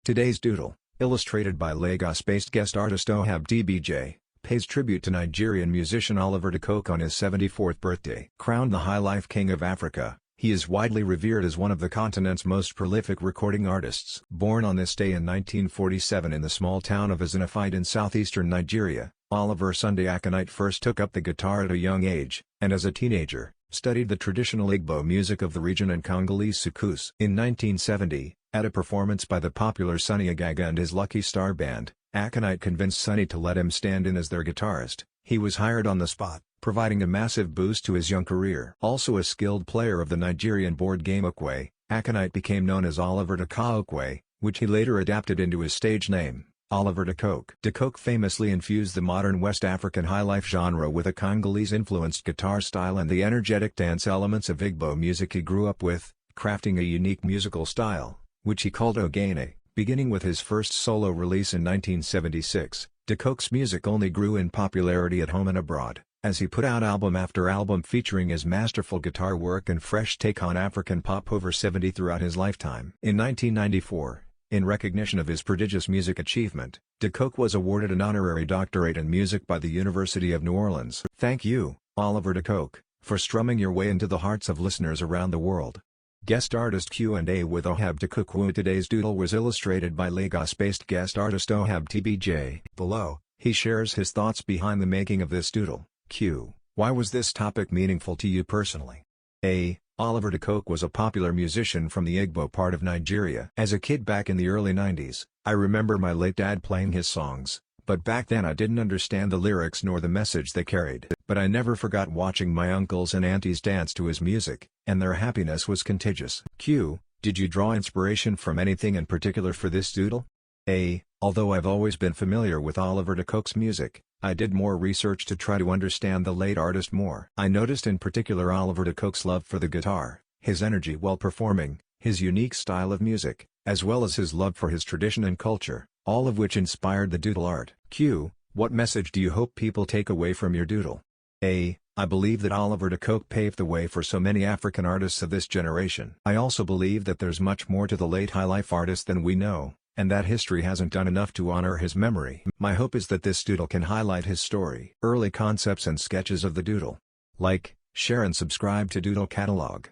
Today's doodle, illustrated by Lagos-based guest artist Ohab TBJ, pays tribute to Nigerian musician Oliver De Coque on his 74th birthday. Crowned the high-life king of Africa, he is widely revered as one of the continent's most prolific recording artists. Born on this day in 1947 in the small town of Azinafite in southeastern Nigeria, Oliver Sunday Aconite first took up the guitar at a young age, and as a teenager, studied the traditional Igbo music of the region and Congolese soukous. In 1970, at a performance by the popular Sonny Agaga and his Lucky Star Band, Aconite convinced Sonny to let him stand in as their guitarist. He was hired on the spot, providing a massive boost to his young career. Also a skilled player of the Nigerian board game Okwe, Aconite became known as Oliver De Coque, which he later adapted into his stage name, Oliver De Coque. De Coque famously infused the modern West African highlife genre with a Congolese-influenced guitar style and the energetic dance elements of Igbo music he grew up with, crafting a unique musical style, which he called Ogene. Beginning with his first solo release in 1976, De Coque's music only grew in popularity at home and abroad, as he put out album after album featuring his masterful guitar work and fresh take on African pop over 70 throughout his lifetime. In 1994, in recognition of his prodigious music achievement, De Coque was awarded an honorary doctorate in music by the University of New Orleans. Thank you, Oliver De Coque, for strumming your way into the hearts of listeners around the world. Guest artist Q&A with Ohab De Coque. Today's doodle was illustrated by Lagos-based guest artist Ohab TBJ Below. He shares his thoughts behind the making of this doodle. Q. Why was this topic meaningful to you personally? A. Oliver De Coque was a popular musician from the Igbo part of Nigeria. As a kid back in the early 90s, I remember my late dad playing his songs, but back then I didn't understand the lyrics nor the message they carried. But I never forgot watching my uncles and aunties dance to his music, and their happiness was contagious. Q. Did you draw inspiration from anything in particular for this doodle? A. Although I've always been familiar with Oliver De Coque's music, I did more research to try to understand the late artist more. I noticed in particular Oliver De Coque's love for the guitar, his energy while performing, his unique style of music, as well as his love for his tradition and culture, all of which inspired the doodle art. Q. What message do you hope people take away from your doodle? A. I believe that Oliver De Coque paved the way for so many African artists of this generation. I also believe that there's much more to the late highlife artist than we know, and that history hasn't done enough to honor his memory. My hope is that this doodle can highlight his story. Early concepts and sketches of the doodle. Like, share and subscribe to Doodle Catalog.